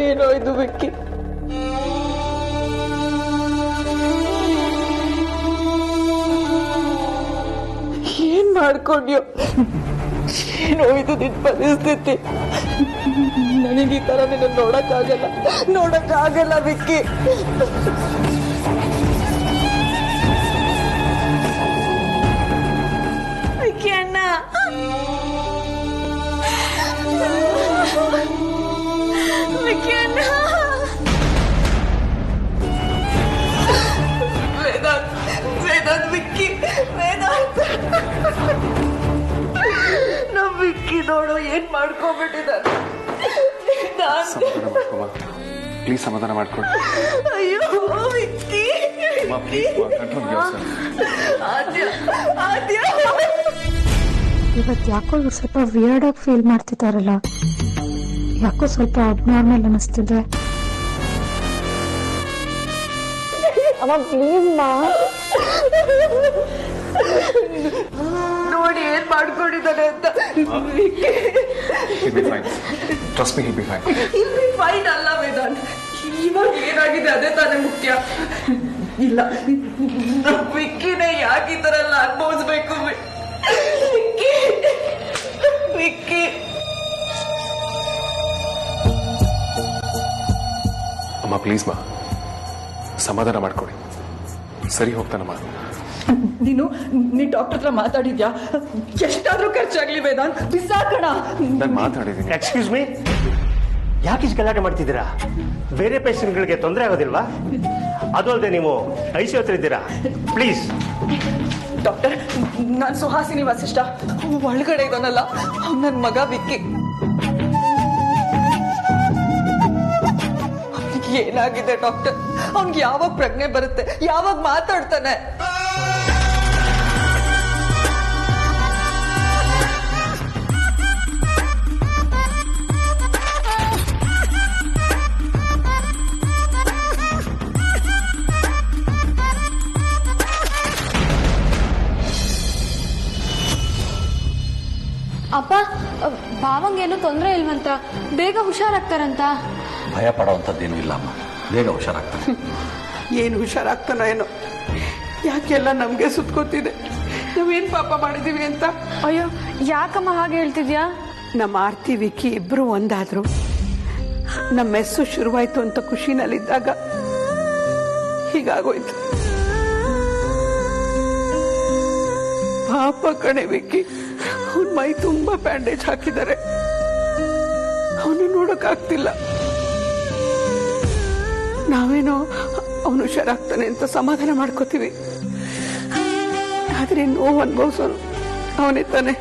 ಏನೋ ಇದು ವಿಕ್ಕಿ, ಏನ್ ಮಾಡ್ಕೊಂಡ್ಯೋ? ಏನೋ ಇದು ನಿನ್ ಪರಿಸ್ಥಿತಿ. ನನಗೆ ಈ ತರ ನಿನ್ನ ನೋಡಕ್ಕಾಗಲ್ಲ ವಿಕ್ಕಿ. ವಿಕ್ಕಿ ಅಣ್ಣ, ವಿಕ್ಕಿ ಅಣ್ಣ, ವೇದಾಂತ್ ವಿಕ್ಕಿ, ವೇದಾಂತ್ ನಮ್ ವಿಕ್ಕಿ ನೋಡು ಏನ್ ಮಾಡ್ಕೊಂಡ್ಬಿಟ್ಟಿದ್ದಾರೆ. ಪ್ಲೀಸ್ ಸಮಾಧಾನ ಮಾಡ್ಕೊಳ್ಳಿ. ಅಯ್ಯೋ ವಿಕ್ಕಿ, ಇವತ್ತು ಯಾಕೋ ಇವ್ರು ಸ್ವಲ್ಪ ವಿಯರ್ಡ್ ಆಗಿ ಫೀಲ್ ಮಾಡ್ತಿದ್ದಾರಲ್ಲ, ಯಾಕೋ ಸ್ವಲ್ಪ ಅಬ್ನಾರ್ಮಲ್ ಅನಿಸ್ತಿದೆ. ಅಮ್ಮ ಪ್ಲೀಸ್ ಮಾ, ನೋಡಿ ಏನ್ ಮಾಡ್ಕೊಂಡಿದ್ದಾನೆ ಅಂತ. Trust me, he'll be fine. Fine ಅಲ್ಲ ವೇದಾಂತ್, ಇವಾಗ ಏನಾಗಿದೆ ಅದೇ ತಾನೇ ಮುಖ್ಯ. ಇಲ್ಲ, ನಮ್ ವಿಕ್ಕಿನೇ ಯಾಕೆ ಈ ತರ ಎಲ್ಲ ಅನುಭವಿಸ್ಬೇಕು? ವಿಕ್ಕಿ ಅಮ್ಮ ಪ್ಲೀಸ್ ಮಾ, ಸಮಾಧಾನ ಮಾಡ್ಕೊಡಿ, ಸರಿ ಹೋಗ್ತಾನಮ್ಮ. ನೀನು ಡಾಕ್ಟರ್ ಹತ್ರ ಮಾತಾಡಿದ್ಯಾ? ಎಷ್ಟಾದ್ರೂ ಖರ್ಚಾಗ್ಲಿ ವೇದಾಂತ್, ಬಿಸಾಕಣ. ನಾನು ಮಾತಾಡಿದ್ದೀನಿ. ಎಕ್ಸ್ಕ್ಯೂಸ್ ಮೀ, ಯಾಕೆ ಇಷ್ಟು ಗಲಾಟೆ ಮಾಡ್ತಿದ್ದೀರಾ? ಬೇರೆ ಪೇಷಂಟ್ಗಳಿಗೆ ತೊಂದರೆ ಆಗೋದಿಲ್ವಾ? ಅದು ಅಲ್ಲದೆ ನೀವು ಐಸಿಯು ಹತ್ರ ಇದ್ದೀರಾ. ಪ್ಲೀಸ್ ಡಾಕ್ಟರ್, ನಾನು ಸುಹಾಸಿನಿ ವಸಿಷ್ಠ. ಒಳಗಡೆ ಇದ್ದಾನಲ್ಲ ನನ್ನ ಮಗ ವಿಕ್ಕಿ. ಏನಾಗಿದೆ ಡಾಕ್ಟರ್? ಅವ್ನಿಗೆ ಯಾವಾಗ ಪ್ರಜ್ಞೆ ಬರುತ್ತೆ? ಯಾವಾಗ ಮಾತಾಡ್ತಾನೆ? ಅಪ್ಪ, ಭಾವಂಗೇನು ತೊಂದರೆ ಇಲ್ವಂತ, ಬೇಗ ಹುಷಾರಾಗ್ತಾರಂತ. ಭಯ ಪಡೋವಂಥದ್ದೇನೂ ಇಲ್ಲಮ್ಮ, ಬೇಗ ಹುಷಾರಾಗ್ತಾನೆ. ಏನು ಹುಷಾರಾಗ್ತಾನ ಏನೋ? ಯಾಕೆಲ್ಲ ನಮ್ಗೆ ಸುತ್ಕೋತಿದೆ? ನಾವೇನ್ ಪಾಪ ಮಾಡಿದೀವಿ ಅಂತ? ಅಯ್ಯೋ, ಯಾಕಮ್ಮ ಹಾಗೆ ಹೇಳ್ತಿದ್ಯಾ? ನಮ್ಮ ಆರ್ತಿ ವಿಕ್ಕಿ ಇಬ್ರು ಒಂದಾದ್ರು. ನಮ್ಮ ಮೆಸ್ಸು ಶುರುವಾಯ್ತು ಅಂತ ಖುಷಿನಲ್ಲಿದ್ದಾಗ ಹೀಗಾಗೋಯ್ತು. ಪಾಪ ಕಣೆ ವಿಕ್ಕಿ, ಅವನ್ ಮೈ ತುಂಬಾ ಬ್ಯಾಂಡೇಜ್ ಹಾಕಿದ್ದಾರೆ. ಅವನು ನೋಡಕ್ಕಾಗ್ತಿಲ್ಲ. ನಾವೇನೋ ಅವನು ಹುಷಾರಾಗ್ತಾನೆ ಅಂತ ಸಮಾಧಾನ ಮಾಡ್ಕೋತೀವಿ, ಆದ್ರೆ ನೋವು ಅನ್ಭವಿಸೋನು ಅವನೇ ತಾನೆ.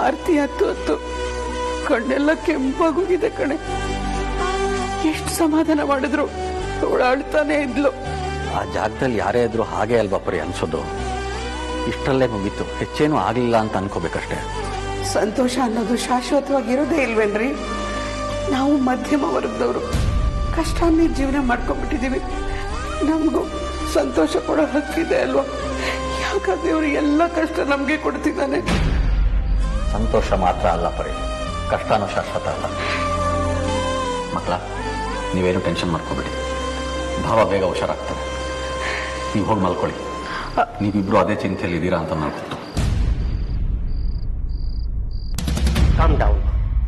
ಆರ್ತಿ ಹತ್ತು ಕಣ್ಣೆಲ್ಲ ಕೆಂಪಾಗೋಗಿದೆ ಕಣೆ. ಎಷ್ಟು ಸಮಾಧಾನ ಮಾಡಿದ್ರು ಓಡಾಡ್ತಾನೆ ಇದ್ಲು. ಆ ಜಾಗದಲ್ಲಿ ಯಾರೇ ಇದ್ರು ಹಾಗೆ ಅಲ್ವಾ ಪರಿ ಅನ್ಸೋದು. ಇಷ್ಟರಲ್ಲೇ ಮುಗೀತು, ಹೆಚ್ಚೇನು ಆಗಲಿಲ್ಲ ಅಂತ ಅನ್ಕೋಬೇಕಷ್ಟೇ. ಸಂತೋಷ ಅನ್ನೋದು ಶಾಶ್ವತವಾಗಿರೋದೇ ಇಲ್ವೇನ್ರಿ? ನಾವು ಮಧ್ಯಮ ವರ್ಗದವರು ಕಷ್ಟನೇ ಜೀವನ ಮಾಡ್ಕೊಂಡ್ಬಿಟ್ಟಿದೀವಿ. ನಮಗೂ ಸಂತೋಷ ಕೊಡೋ ಹಕ್ಕಿದೆ ಅಲ್ವಾ? ಯಾಕಂದ್ರೆ ಇವರು ಎಲ್ಲ ಕಷ್ಟ ನಮ್ಗೆ ಕೊಡ್ತಿದ್ದಾನೆ. ಸಂತೋಷ ಮಾತ್ರ ಅಲ್ಲ ಪರಿ, ಕಷ್ಟನೂ ಶಾಶ್ವತ ಅಲ್ಲ. ಮಕ್ಕಳ, ನೀವೇನು ಟೆನ್ಷನ್ ಮಾಡ್ಕೋಬೇಡಿ, ಭಾವ ಬೇಗ ಹುಷಾರಾಗ್ತಾರೆ. ನೀವು ಹೋಗಿ ಮಲ್ಕೊಳ್ಳಿ. ನೀವಿಬ್ರು ಅದೇ ಚಿಂತೆಯಲ್ಲಿ ಇದ್ದೀರಾ ಅಂತ ನನಗೆ ಗೊತ್ತು. Calm down.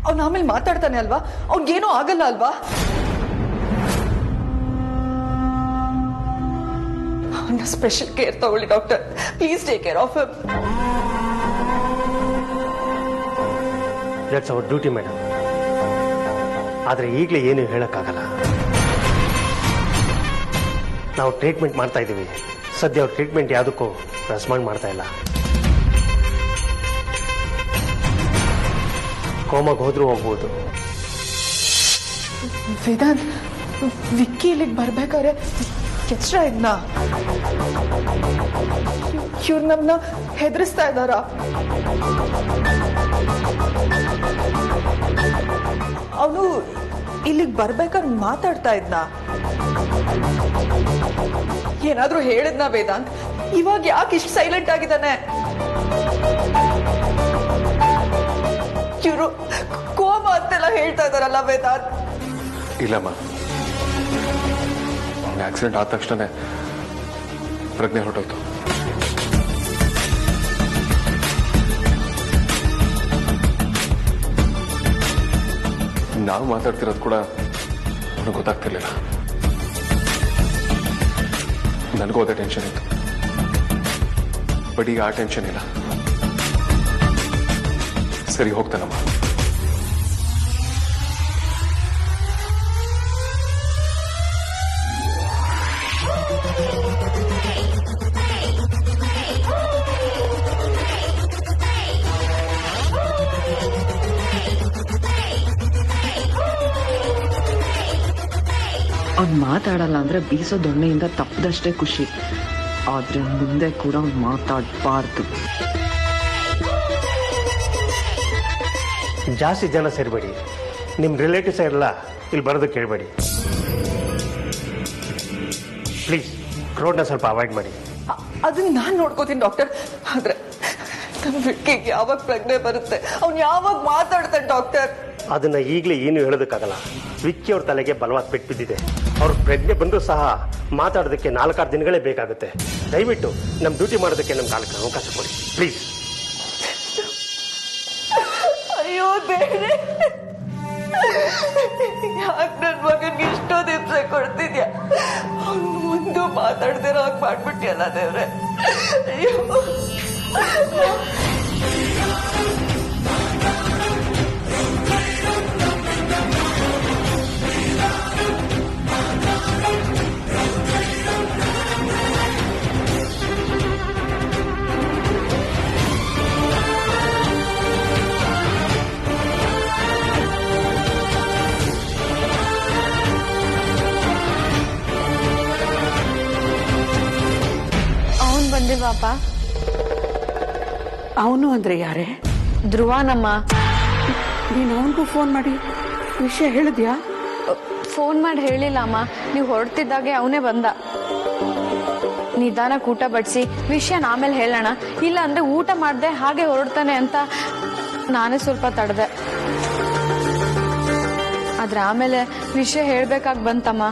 ಅವ್ನು ಆಮೇಲೆ ಮಾತಾಡ್ತಾನೆ ಅಲ್ವಾ? ಅವ್ನಿಗೇನೂ ಆಗಲ್ಲ ಅಲ್ವಾ? ಅವನ ಸ್ಪೆಷಲ್ ಕೇರ್ ತಗೊಳ್ಳಿ doctor. Please take care of him. That's our duty madam. ಆದರೆ ಈಗಲೇ ಏನು ಹೇಳಕ್ಕಾಗಲ್ಲ. ನಾವು ಟ್ರೀಟ್ಮೆಂಟ್ ಮಾಡ್ತಾ ಇದ್ದೀವಿ. ಸದ್ಯ ಅವ್ರ ಟ್ರೀಟ್ಮೆಂಟ್ ಯಾವುದಕ್ಕೂ ರೆಸ್ಪಾಂಡ್ ಮಾಡ್ತಾ ಇಲ್ಲ. ಕೋಮಾಗ ಹೋದ್ರೂ ಹೋಗ್ಬೋದು. ವೇದಾಂತ್, ವಿಕ್ಕಿ ಇಲ್ಲಿಗೆ ಬರ್ಬೇಕಾದ್ರೆ ಎಚ್ಚರ ಇದ್ನ? ಇವ್ರು ನಮ್ನ ಹೆದರಿಸ್ತಾ ಇದ್ದಾರ? ಅವನು ಇಲ್ಲಿಗೆ ಬರ್ಬೇಕಾದ್ರೆ ಮಾತಾಡ್ತಾ ಇದ್ನ? ಏನಾದ್ರೂ ಹೇಳಿದ್ನ ವೇದಾಂತ್? ಇವಾಗ ಯಾಕೆ ಇಷ್ಟು ಸೈಲೆಂಟ್ ಆಗಿದ್ದಾನೆ? ಇವರು ಕೋಮ ಅಂತೆಲ್ಲ ಹೇಳ್ತಾ ಇದಾರಲ್ಲ ವೇದಾಂತ್. ಇಲ್ಲಮ್ಮ, ಅವನ ಆಕ್ಸಿಡೆಂಟ್ ಆದ ತಕ್ಷಣ ಪ್ರಜ್ಞೆ ಹೊರಟೋಯ್ತು. ನಾವು ಮಾತಾಡ್ತಿರೋದು ಕೂಡ ಅವನಿಗೆ ಗೊತ್ತಾಗ್ತಿರ್ಲಿಲ್ಲ. ನನಗೂ ಅದೇ ಟೆನ್ಷನ್ ಇತ್ತು, ಬಟ್ ಈಗ ಆ ಟೆನ್ಷನ್ ಇಲ್ಲ. ಸರಿ ಹೋಗ್ತಾನಮ್ಮ. ಅವ್ನು ಮಾತಾಡಲ್ಲ ಅಂದ್ರೆ ಬೀಸೋ ದೊಣ್ಣೆಯಿಂದ ತಪ್ಪದಷ್ಟೇ ಖುಷಿ, ಆದ್ರೆ ಮುಂದೆ ಕೂಡ ಅವ್ನು ಮಾತಾಡಬಾರ್ದು. ಜಾಸ್ತಿ ಜನ ಸೇರಬೇಡಿ, ನಿಮ್ಮ ರಿಲೇಟಿವ್ಸ್ ಎಲ್ಲ ಇಲ್ಲಿ ಬರೋದು ಕೇಳಬೇಡಿ ಪ್ಲೀಸ್. ಕ್ರೌಡ್ನ ಸ್ವಲ್ಪ ಅವಾಯ್ಡ್ ಮಾಡಿ. ಅದನ್ನ ನಾನು ನೋಡ್ಕೋತೀನಿ ಡಾಕ್ಟರ್. ಆದ್ರೆ ನಮ್ಮ ವಿಕ್ಕಿಗೆ ಯಾವಾಗ ಪ್ರಜ್ಞೆ ಬರುತ್ತೆ, ಅವ್ನು ಯಾವಾಗ ಮಾತಾಡ್ತಾನೆ ಡಾಕ್ಟರ್? ಅದನ್ನ ಈಗಲೇ ಏನು ಹೇಳೋದಕ್ಕಾಗಲ್ಲ. ವಿಕ್ಕಿ ಅವ್ರ ತಲೆಗೆ ಬಲವಾದ ಪೆಟ್ಟು ಬಿದ್ದಿದೆ. ಅವ್ರ ಪ್ರಜ್ಞೆ ಬಂದರೂ ಸಹ ಮಾತಾಡೋದಕ್ಕೆ 4-6 ದಿನಗಳೇ ಬೇಕಾಗುತ್ತೆ. ದಯವಿಟ್ಟು ನಮ್ಮ ಡ್ಯೂಟಿ ಮಾಡೋದಕ್ಕೆ ನಮ್ಮ ಕಾಲಕ್ಕೆ ಅವಕಾಶ ಕೊಡಿ ಪ್ಲೀಸ್. ಅಯ್ಯೋ ದೇವ್ರೆ, ಯಾಕೆ ನನ್ನ ಮಗನ್ಗೆ ಇಷ್ಟೊಂದು ಹಿಂಸೆ ಕೊಡ್ತಿದ್ಯಾ? ಅವ್ನು ಮುಂದೆ ಮಾತಾಡ್ದಿರೋ ಹಾಗೆ ಮಾಡ್ಬಿಟ್ಟಿಯಲ್ಲ ದೇವ್ರೆ. ಅಯ್ಯೋ ಅವನ್ ಬಂದಿಲ್ವಾಪ? ಅವನು ಅಂದ್ರೆ ಯಾರೇ? ಧ್ರುವನಮ್ಮ. ನೀನು ಅವನಿಗೂ ಫೋನ್ ಮಾಡಿ ವಿಷಯ ಹೇಳಿದ್ಯಾ? ಫೋನ್ ಮಾಡಿ ಹೇಳಿಲ್ಲ ಅಮ್ಮ, ನೀವು ಹೊರಡ್ತಿದ್ದಾಗೆ ಅವನೇ ಬಂದ. ನಿಧಾನಕ್ಕೆ ಊಟ ಬಡಿಸಿ ವಿಷಯನ ಆಮೇಲೆ ಹೇಳೋಣ, ಇಲ್ಲ ಅಂದ್ರೆ ಊಟ ಮಾಡ್ದೆ ಹಾಗೆ ಹೊರಡ್ತಾನೆ ಅಂತ ನಾನೇ ಸ್ವಲ್ಪ ತಡೆದೆ. ಆದ್ರೆ ಆಮೇಲೆ ವಿಷಯ ಹೇಳ್ಬೇಕಾಗಿ ಬಂತಮ್ಮ.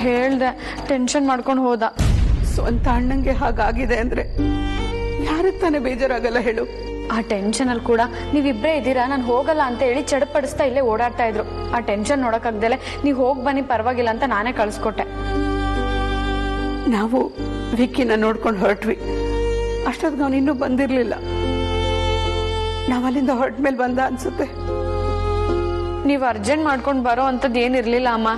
ಹೇಳ್ದೆ, ಟೆನ್ಷನ್ ಮಾಡ್ಕೊಂಡು ಹೋದ. ಸ್ವಂತ ಅಣ್ಣಂಗೆ ಹಾಗಾಗಿದೆ ಅಂದ್ರೆ ಯಾರಿಗೆ ತಾನೇ ಬೇಜಾರಾಗಲ್ಲ ಹೇಳು? ಆ ಟೆನ್ಷನ್ ಅಲ್ಲಿ ಕೂಡ ನೀವಿಬ್ರೇ ಇದ್ದೀರಾ, ನಾನು ಹೋಗಲ್ಲ ಅಂತ ಹೇಳಿ ಚಡಪಡಿಸ್ತಾ ಇಲ್ಲೇ ಓಡಾಡ್ತಾ ಇದ್ರು. ಆ ಟೆನ್ಷನ್ ನೋಡಕ್ಕಾಗ್ದಲೆ ನೀವು ಹೋಗ್ ಬನ್ನಿ ಪರವಾಗಿಲ್ಲ ಅಂತ ನಾನೇ ಕಳ್ಸ್ಕೊಟ್ಟೆ. ನಾವು ವಿಕ್ಕಿನ ನೋಡ್ಕೊಂಡು ಹೊರಟ್ವಿ. ಅಷ್ಟೊತ್ತಿಗೆ ಅವನು ಇನ್ನೂ ಬಂದಿರ್ಲಿಲ್ಲ. ನಾವಲ್ಲಿಂದ ಹೊರಟ ಮೇಲೆ ಬಂದ ಅನ್ಸುತ್ತೆ. ನೀವು ಅರ್ಜೆಂಟ್ ಮಾಡ್ಕೊಂಡು ಬರೋ ಅಂತದ್ ಏನಿರ್ಲಿಲ್ಲ ಅಮ್ಮ.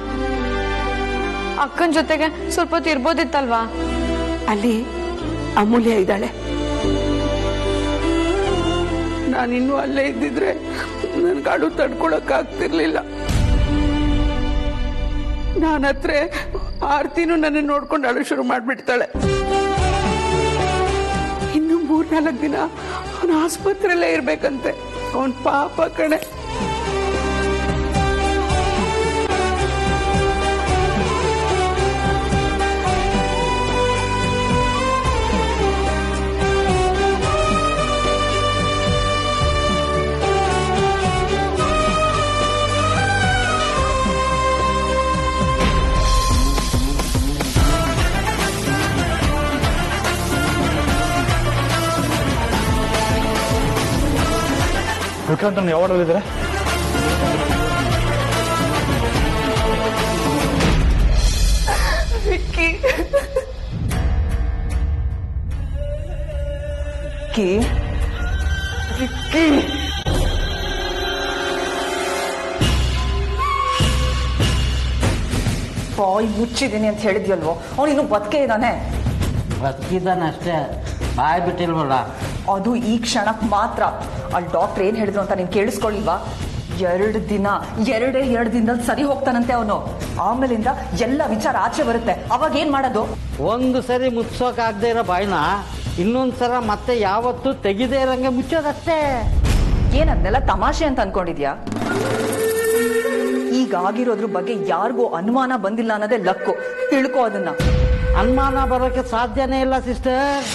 ಅಕ್ಕನ ಜೊತೆಗೆ ಸ್ವಲ್ಪ ಹೊತ್ತು ಇರ್ಬೋದಿತ್ತಲ್ವಾ? ಅಲ್ಲಿ ಅಮೂಲ್ಯ ಇದ್ದಾಳೆ. ನಾನಿನ್ನೂ ಅಲ್ಲೇ ಇದ್ದಿದ್ರೆ ನನ್ಗೆ ಅಡು ತಡ್ಕೊಳಕ್ ಆಗ್ತಿರ್ಲಿಲ್ಲ. ನಾನತ್ರ ಆರ್ತಿನೂ ನನ್ನ ನೋಡ್ಕೊಂಡು ಅಳು ಶುರು ಮಾಡ್ಬಿಡ್ತಾಳೆ. ಇನ್ನು 3-4 ದಿನ ಅವನ ಆಸ್ಪತ್ರೆಯಲ್ಲೇ ಇರ್ಬೇಕಂತೆ. ಅವನ್ ಪಾಪ ಕಣೆ. ವಿಕ್ರಾಂತ್ ಯಾವಾಗಲಿದ್ದಾರೆ? ವಿಕ್ಕಿ ವಿಕ್ಕಿ ಬಾಯ್ ಮುಚ್ಚಿದ್ದೀನಿ ಅಂತ ಹೇಳಿದ್ಯಲ್ವೋ, ಅವನಿನ್ನು ಬದುಕೇ ಇದ್ದಾನೆ. ಬದುಕಿದ್ದಾನಷ್ಟೇ, ಬಾಯ್ ಬಿಟ್ಟಿಲ್ವಲ್ಲ. ಅದು ಈ ಕ್ಷಣಕ್ಕೆ ಮಾತ್ರ. ಅಲ್ಲಿ ಡಾಕ್ಟರ್ ಏನ್ ಹೇಳಿದ್ರು ಅಂತ ನೀನ್ ಕೇಳಿಸ್ಕೊಳ್ಳಿಲ್ವಾ? 2 ದಿನದಲ್ಲಿ ಸರಿ ಹೋಗ್ತಾನಂತೆ ಅವನು. ಆಮೇಲಿಂದ ಎಲ್ಲ ವಿಚಾರ ಆಚೆ ಬರುತ್ತೆ. ಅವಾಗ ಏನ್ ಮಾಡೋದು? ಒಂದು ಸರಿ ಮುಚ್ಚೋಕಾಗದೇ ಇರೋ ಬಾಯ್ನ ಇನ್ನೊಂದ್ಸಲ ಮತ್ತೆ ಯಾವತ್ತೂ ತೆಗಿದೇ ಇರಂಗೆ ಮುಚ್ಚೋದಷ್ಟೇ. ಏನದ್ನೆಲ್ಲ ತಮಾಷೆ ಅಂತ ಅನ್ಕೊಂಡಿದ್ಯಾ? ಈಗ ಆಗಿರೋದ್ರ ಬಗ್ಗೆ ಯಾರಿಗೂ ಅನುಮಾನ ಬಂದಿಲ್ಲ ಅನ್ನೋದೇ ಲಕ್ಕು. ತಿಳ್ಕೊ ಅದನ್ನ. ಅನುಮಾನ ಬರೋಕೆ ಸಾಧ್ಯನೇ ಇಲ್ಲ ಸಿಸ್ಟರ್.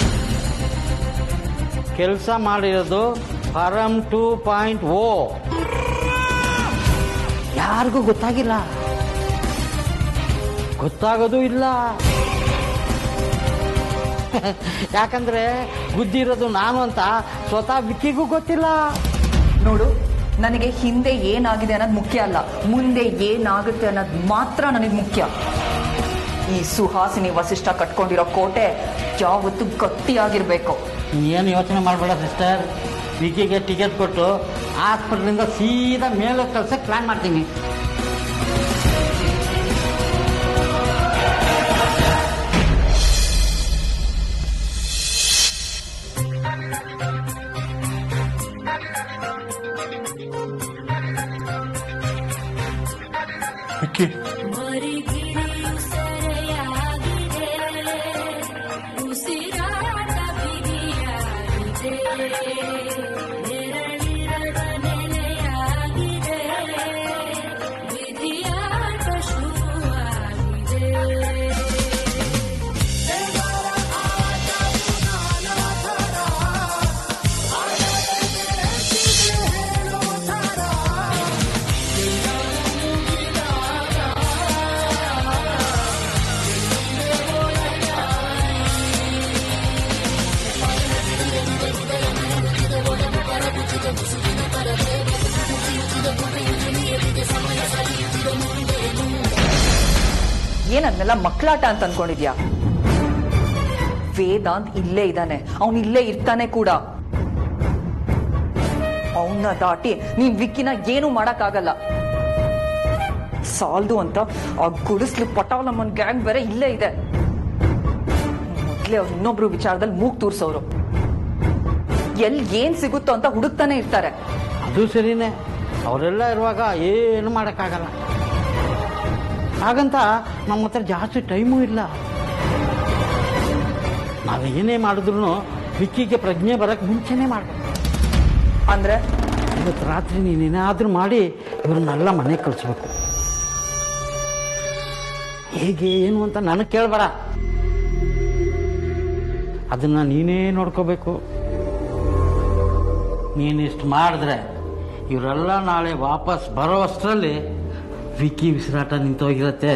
ಕೆಲಸ ಮಾಡಿರೋದು ಫಾರಂ 2.0. ಯಾರಿಗೂ ಗೊತ್ತಾಗಿಲ್ಲ, ಗೊತ್ತಾಗೋದು ಇಲ್ಲ. ಯಾಕಂದ್ರೆ ಬುದ್ಧಿ ನಾನು ಅಂತ ಸ್ವತಃ ವಿಕ್ಕಿಗೂ ಗೊತ್ತಿಲ್ಲ. ನೋಡು, ನನಗೆ ಹಿಂದೆ ಏನಾಗಿದೆ ಅನ್ನೋದು ಮುಖ್ಯ ಅಲ್ಲ, ಮುಂದೆ ಏನಾಗುತ್ತೆ ಅನ್ನೋದು ಮಾತ್ರ ನನಗೆ ಮುಖ್ಯ. ಈ ಸುಹಾಸಿನಿ ವಸಿಷ್ಠ ಕಟ್ಕೊಂಡಿರೋ ಕೋಟೆ ಯಾವತ್ತೂ ಗಟ್ಟಿಯಾಗಿರ್ಬೇಕು. ಏನು ಯೋಚನೆ ಮಾಡಬೇಡ ಸಿಸ್ಟರ್, ವಿಕಿಗೆ ಟಿಕೆಟ್ ಕೊಟ್ಟು ಹಾಸ್ಪಿಟ್ಲಿಂದ ಸೀದಾ ಮೇಲೆ ಕಳ್ಸಕ್ಕೆ ಪ್ಲಾನ್ ಮಾಡ್ತೀನಿ. ವಿಕ್ಕಿ, ಏನನ್ನೆಲ್ಲ ಮಕ್ಕಳಾಟ ಅಂತ ಅನ್ಕೊಂಡಿದ್ಯಾ? ವೇದಾಂತ್ ಇಲ್ಲೇ ಇದ್ದಾನೆ, ಅವನು ಇಲ್ಲೇ ಇರ್ತಾನೆ ಕೂಡ. ಅವನ್ನ ದಾಟಿ ನೀನ್ ವಿಕ್ಕಿನ ಏನು ಮಾಡಕ್ಕಾಗಲ್ಲ. ಸಾಲ್ದು ಅಂತ ಆ ಗುಡಿಸ್ಲು ಪಟಾಲಮ್ಮನ್ ಗ್ಯಾಂಗ್ ಬೇರೆ ಇಲ್ಲೇ ಇದೆ. ಮೊದ್ಲೇ ಅವ್ರು ಇನ್ನೊಬ್ರು ವಿಚಾರದಲ್ಲಿ ಮೂಗ್ ತೂರ್ಸೋರು. ಎಲ್ಲಿ ಏನ್ ಸಿಗುತ್ತೋ ಅಂತ ಹುಡುಕ್ತಾನೆ ಇರ್ತಾರೆ. ಅದು ಸರಿನೇ, ಅವರೆಲ್ಲ ಇರುವಾಗ ಏನು ಮಾಡೋಕ್ಕಾಗಲ್ಲ. ಹಾಗಂತ ನಮ್ಮ ಹತ್ರ ಜಾಸ್ತಿ ಟೈಮೂ ಇಲ್ಲ. ನಾವು ಏನೇ ಮಾಡಿದ್ರು ವಿಕ್ಕಿಗೆ ಪ್ರಜ್ಞೆ ಬರಕ್ಕೆ ಮುಂಚೆನೇ ಮಾಡಬೇಕು. ಅಂದ್ರೆ ಇವತ್ತು ರಾತ್ರಿ ನೀನೇನಾದ್ರೂ ಮಾಡಿ ಇವ್ರನ್ನೆಲ್ಲ ಮನೆಗೆ ಕಳಿಸ್ಬೇಕು. ಹೇಗೆ ಏನು ಅಂತ ನನಗೆ ಕೇಳಬೇಡ, ಅದನ್ನ ನೀನೇ ನೋಡ್ಕೋಬೇಕು. ನೀನಿಷ್ಟು ಮಾಡಿದ್ರೆ ಇವರೆಲ್ಲ ನಾಳೆ ವಾಪಸ್ ಬರೋ ಅಷ್ಟರಲ್ಲಿ ವಿಕ್ಕಿ ಉಸಿರಾಟ ನಿಂತೋಗಿರತ್ತೆ.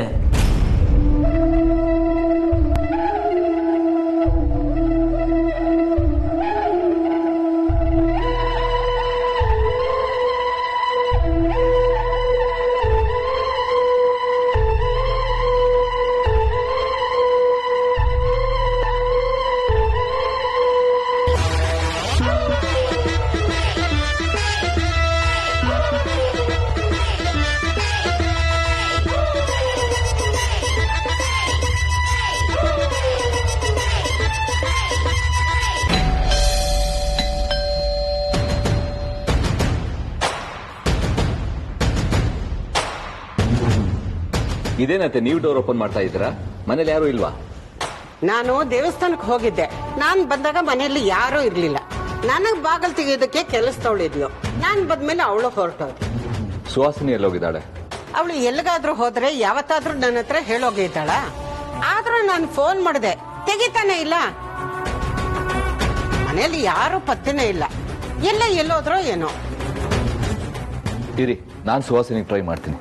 ಇದೇನಂತೆ ನೀವು ಡೋರ್ ಓಪನ್ ಮಾಡ್ತಾ ಇದ್ದೀರಾ? ಮನೇಲಿ ಯಾರು ಇಲ್ವಾ? ನಾನು ದೇವಸ್ಥಾನಕ್ಕೆ ಹೋಗಿದ್ದೆ. ನಾನ್ ಬಂದಾಗ ಮನೆಯಲ್ಲಿ ಯಾರೂ ಇರ್ಲಿಲ್ಲ. ನನಗ್ ಬಾಗಲ್ ತೆಗೆಯೋದಕ್ಕೆ ಕೆಲಸದವಳಿದ್ಲು. ನಾನ್ ಬಂದ್ಮೇಲೆ ಅವಳು ಹೊರಟೋದು. ಸುಹಾಸಿನಿ ಎಲ್ಲೋಗಿದ್ದಾಳೆ? ಅವಳು ಎಲ್ಲಿಗಾದ್ರೂ ಹೋದ್ರೆ ಯಾವತ್ತಾದ್ರೂ ನನ್ನ ಹತ್ರ ಹೇಳೋಗಿದ್ದಾಳ. ಆದ್ರೂ ನಾನು ಫೋನ್ ಮಾಡಿದೆ, ತೆಗಿತಾನೆ ಇಲ್ಲ. ಮನೆಯಲ್ಲಿ ಯಾರು ಪತ್ತೆನೇ ಇಲ್ಲ. ಎಲ್ಲೋದ್ರೋ ಏನೋ. ಇರಿ, ನಾನು ಸುಹಾಸಿನಿಗೆ ಟ್ರೈ ಮಾಡ್ತೀನಿ.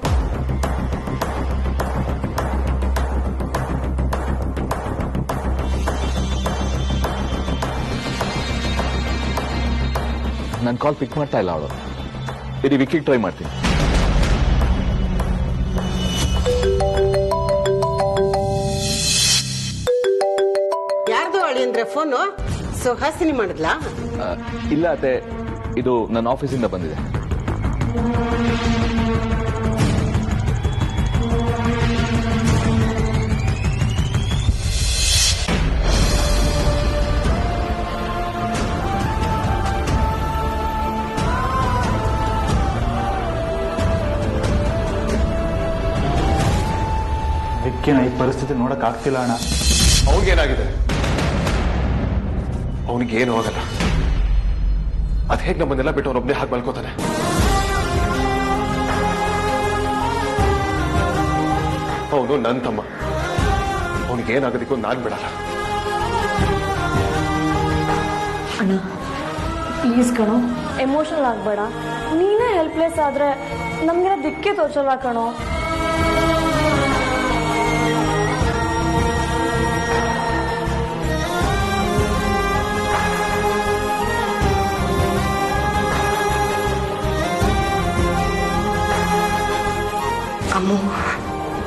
ನನ್ನ ಕಾಲ್ ಪಿಕ್ ಮಾಡ್ತಾ ಇಲ್ಲ ಅವಳು. ಇರಿ, ವಿಕ್ಕಿಗೆ ಟ್ರೈ ಮಾಡ್ತೀನಿ. ಯಾರ್ದು ಅಳಿ ಅಂದ್ರೆ ಫೋನು? ಸುಹಾಸಿನಿ ಮಾಡಿದ್ಲಾ? ಇಲ್ಲ ಅತ್ತೆ, ಇದು ನನ್ನ ಆಫೀಸಿಂದ ಬಂದಿದೆ. ವಿಕ್ಕಿನ ಈ ಪರಿಸ್ಥಿತಿ ನೋಡಕ್ ಆಗ್ತಿಲ್ಲ ಅಣ್ಣ. ಅವನಿಗೇನಾಗಿದೆ? ಅವನಿಗೇನು ಆಗಲ್ಲ. ಅದ್ ಹೇಗೆ ನಮ್ಮನ್ನೆಲ್ಲ ಬಿಟ್ಟು ಅವನೊಬ್ಬನೇ ಹಾಗೆ ಮಲ್ಕೋತಾನೆ? ಅವನು ನನ್ನ ತಮ್ಮ. ಅವನಿಗೇನಾಗೋದಕ್ಕೂ ನಾನ್ ಬಿಡಲ್ಲ. ಅಣ್ಣ ಪ್ಲೀಸ್ ಕಣೋ, ಎಮೋಷನಲ್ ಆಗಬೇಡ. ನೀನೇ ಹೆಲ್ಪ್ಲೆಸ್ ಆದ್ರೆ ನಮ್ಗೆಲ್ಲ ದಿಕ್ಕೇ ತೋಚಲ್ಲ ಕಣೋ. ಅಮ್ಮು,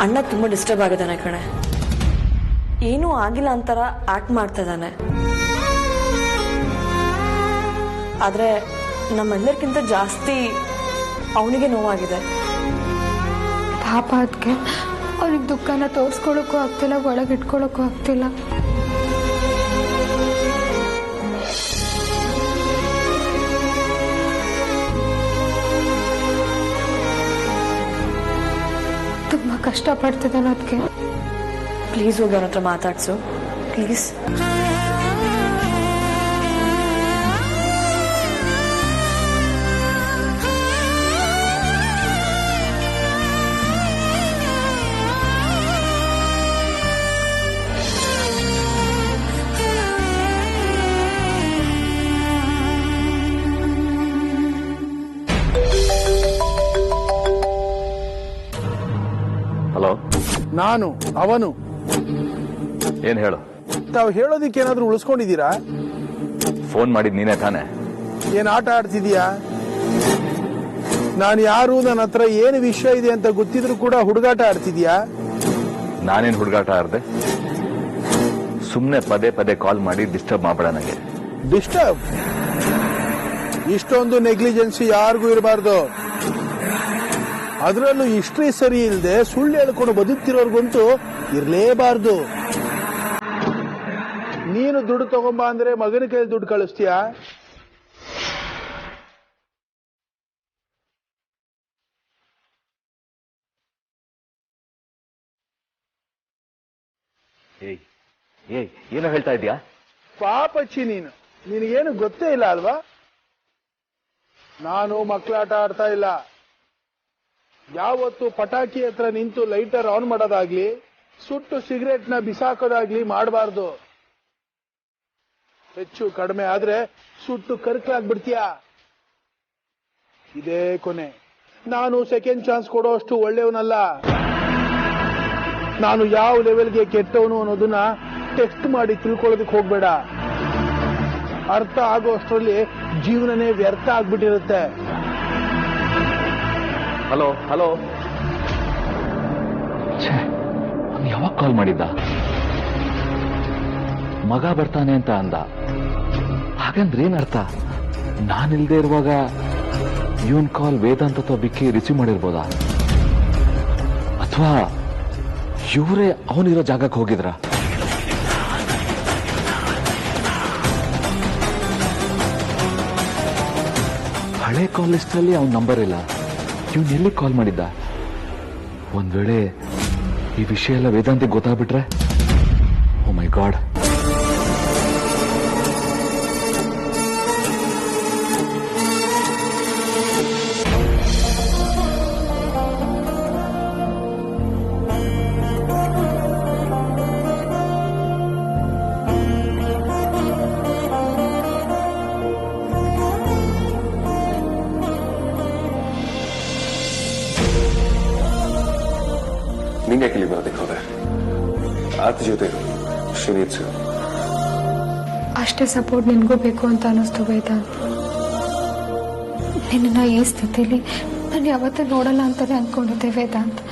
ಅಣ್ಣ ತುಂಬಾ ಡಿಸ್ಟರ್ಬ್ ಆಗಿದ್ದಾನೆ ಕಣೆ. ಏನೂ ಆಗಿಲ್ಲ ಅಂತಾರ ಆಕ್ಟ್ ಮಾಡ್ತಾ ಇದ್ದಾನೆ. ಆದ್ರೆ ನಮ್ಮೆಲ್ಲರಿಗಿಂತ ಜಾಸ್ತಿ ಅವನಿಗೆ ನೋವಾಗಿದೆ. ಪಾಪ ಅದಕ್ಕೆ ಅವ್ನಿಗೆ ದುಃಖನ ತೋರಿಸ್ಕೊಳಕ್ಕೂ ಆಗ್ತಿಲ್ಲ, ಒಳಗಿಟ್ಕೊಳಕ್ಕೂ ಆಗ್ತಿಲ್ಲ. ತುಂಬಾ ಕಷ್ಟಪಡ್ತಿದ್ದಾನೆ ಅದಕ್ಕೆ. ಪ್ಲೀಸ್ ಹೋಗಿ ಅವನ ಹತ್ರ ಮಾತಾಡ್ಸು ಪ್ಲೀಸ್. ಹಲೋ, ನಾನು ಅವನು. ಏನ್ ಹೇಳು? ತಾವು ಹೇಳೋದಿಕ್ಕೆ ಏನಾದ್ರೂ ಉಳಿಸ್ಕೊಂಡಿದ್ದೀರಾ? ಫೋನ್ ಮಾಡಿದ್ ನೀನೇ ತಾನೆ? ಏನ್ ಆಟ ಆಡ್ತಿದೀಯಾ? ನಾನು ಯಾರು, ನನ್ನ ಹತ್ರ ಏನು ವಿಷಯ ಇದೆ ಅಂತ ಗೊತ್ತಿದ್ರು ಕೂಡ ಹುಡುಗಾಟ ಆಡ್ತಿದ್ಯಾ? ನಾನೇನ್ ಹುಡುಗಾಟ ಆಡ್ದೆ? ಸುಮ್ನೆ ಪದೇ ಪದೇ ಕಾಲ್ ಮಾಡಿ ಡಿಸ್ಟರ್ಬ್ ಮಾಡಬೇಡ ನನಗೆ. ಡಿಸ್ಟರ್ಬ್? ಇಷ್ಟೊಂದು ನೆಗ್ಲಿಜೆನ್ಸಿ ಯಾರಿಗೂ ಇರಬಾರ್ದು. ಅದರಲ್ಲೂ ಹಿಸ್ಟ್ರಿ ಸರಿ ಇಲ್ಲದೆ ಸುಳ್ಳು ಹೇಳ್ಕೊಂಡು ಬದುಕ್ತಿರೋರ್ಗಂತೂ ಇರಲೇಬಾರ್ದು. ನೀನು ದುಡ್ಡು ತಗೊಂಬ ಅಂದ್ರೆ ಮಗನ ಕೈಲಿ ದುಡ್ಡು ಕಳಿಸ್ತೀಯಾ? ಏನೋ ಹೇಳ್ತಾ ಇದೀಯಾ? ಪಾಪಚ್ಚಿ ನೀನು, ನಿನಗೇನು ಗೊತ್ತೇ ಇಲ್ಲ ಅಲ್ವಾ? ನಾನು ಮಕ್ಕಳಾಟ ಆಡ್ತಾ ಇಲ್ಲ. ಯಾವತ್ತು ಪಟಾಕಿ ಹತ್ರ ನಿಂತು ಲೈಟರ್ ಆನ್ ಮಾಡೋದಾಗ್ಲಿ, ಸುಟ್ಟು ಸಿಗರೇಟ್ ನ ಬಿಸಾಕೋದಾಗ್ಲಿ ಮಾಡಬಾರ್ದು. ಹೆಚ್ಚು ಕಡಿಮೆ ಆದ್ರೆ ಸುಟ್ಟು ಕರ್ಕಲಾಗ್ಬಿಡ್ತೀಯ. ಇದೇ ಕೊನೆ. ನಾನು ಸೆಕೆಂಡ್ ಚಾನ್ಸ್ ಕೊಡೋ ಅಷ್ಟು ಒಳ್ಳೆಯವನಲ್ಲ. ನಾನು ಯಾವ ಲೆವೆಲ್ಗೆ ಕೆಟ್ಟವನು ಅನ್ನೋದನ್ನ ಟೆಸ್ಟ್ ಮಾಡಿ ತಿಳ್ಕೊಳ್ಳೋದಕ್ಕೆ ಹೋಗ್ಬೇಡ. ಅರ್ಥ ಆಗೋ ಅಷ್ಟರಲ್ಲಿ ಜೀವನನೇ ವ್ಯರ್ಥ ಆಗ್ಬಿಟ್ಟಿರುತ್ತೆ. ಹಲೋ ಹಲೋ, ಯಾವಾಗ ಕಾಲ್ ಮಾಡಿದ್ದ? ಮಗ ಬರ್ತಾನೆ ಅಂತ ಅಂದ. ಹಾಗಂದ್ರೆ ಏನರ್ಥ? ನಾನಿಲ್ದೇ ಇರುವಾಗ ಇವನ್ ಕಾಲ್ ವೇದಾಂತ ಅಥವಾ ಬಿಕ್ಕಿ ರಿಸೀವ್ ಮಾಡಿರ್ಬೋದಾ? ಅಥವಾ ಇವರೇ ಅವನಿರೋ ಜಾಗಕ್ಕೆ ಹೋಗಿದ್ರ? ಹಳೆ ಕಾಲ್ ಲಿಸ್ಟ್ ಅಲ್ಲಿ ಅವನ ನಂಬರ್ ಇಲ್ಲ. ಇವನ್ ಎಲ್ಲಿ ಕಾಲ್ ಮಾಡಿದ್ದ? ಒಂದ್ ವೇಳೆ ಈ ವಿಷಯ ಎಲ್ಲ ವೇದಾಂತಿಗೆ ಗೊತ್ತಾಗ್ಬಿಟ್ರೆ? ಓ ಮೈ ಗಾಡ್. ನಿಂಗೆ ಇಲ್ಲಿ ಬರೋದಕ್ಕೆ ಹೋದೆ? ಆತ ಜೊತೆ ಶ್ರೀನಿತ್ಸು ಅಷ್ಟೇ ಸಪೋರ್ಟ್ ನಿನ್ಗೂ ಬೇಕು ಅಂತ ಅನ್ನಿಸ್ತು ವೇದಾಂತ್. ನಿನ್ನ ಈ ಸ್ಥಿತಿಲಿ ನಾನು ಯಾವತ್ತೂ ನೋಡಲ್ಲ ಅಂತಾನೆ ಅನ್ಕೊಂಡಿದ್ದೆ ವೇದಾಂತ್.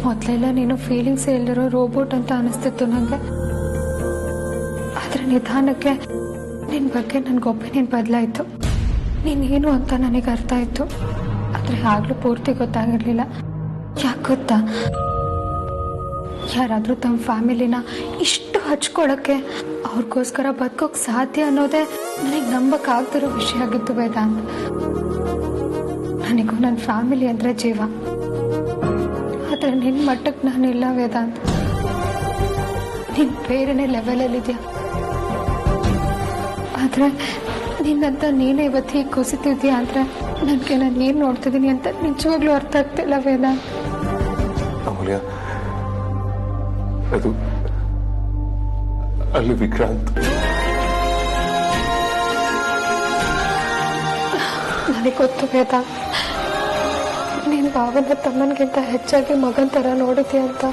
ಮೊದಲೆಲ್ಲ ನೀನು ಫೀಲಿಂಗ್ಸ್ ಎಲ್ಲರೂ ರೋಬೋಟ್ ಅಂತ ಅನಿಸ್ತಿತ್ತು ನಂಗೆ. ಆದ್ರೆ ನಿಧಾನಕ್ಕೆ ನಿನ್ ಬಗ್ಗೆ ನನ್ಗೊಬ್ಬೆ ನೀನ್ ಬದಲಾಯ್ತು. ನೀನೇನು ಅಂತ ನನಗೆ ಅರ್ಥ ಆಯ್ತು. ಆದ್ರೆ ಆಗ್ಲೂ ಪೂರ್ತಿ ಗೊತ್ತಾಗಿರ್ಲಿಲ್ಲ. ಯಾಕೆ ಗೊತ್ತಾ? ಯಾರಾದ್ರೂ ತಮ್ಮ ಫ್ಯಾಮಿಲಿನ ಇಷ್ಟು ಹಚ್ಕೊಳಕ್ಕೆ, ಅವ್ರಿಗೋಸ್ಕರ ಬದುಕೋಕ್ ಸಾಧ್ಯ ಅನ್ನೋದೇ ನನಗೆ ನಂಬಕ್ಕಾಗ್ದಿರೋ ವಿಷಯ ಆಗಿತ್ತು ವೇದಾಂತ್. ನನಗೂ ನನ್ನ ಫ್ಯಾಮಿಲಿ ಅಂದ್ರೆ ಜೀವ. ಆದ್ರೆ ನಿನ್ ಮಟ್ಟಕ್ಕೆ ನಾನಿಲ್ಲ ವೇದಾಂತ್. ನಿನ್ ಬೇರೆನೆ ಲೆವೆಲಲ್ಲಿದ್ಯಾ. ಆದ್ರೆ ನಿನ್ನಂತ ನೀನೇ ಇವತ್ತು ಹೀಗೆ ಕುಸಿತಿದ್ಯಾ ಅಂದ್ರೆ ನನಗೆ ನಾನು ಏನ್ ನೋಡ್ತಿದ್ದೀನಿ ಅಂತ ನಿಜವಾಗ್ಲೂ ಅರ್ಥ ಆಗ್ತಿಲ್ಲ ವೇದಾಂತ್. ಅಮೂಲ್ಯ, ಅದು ಅಲ್ಲಿ ವಿಕ್ರಾಂತ್. ನನಗೆ ಗೊತ್ತು ವೇದಾಂತ್. ನೀನ್ ಭಾವನ ತಮ್ಮನ್ಗಿಂತ ಹೆಚ್ಚಾಗಿ ಮಗನ್ ತರ ನೋಡಿದ್ಯಾ ಅಂತ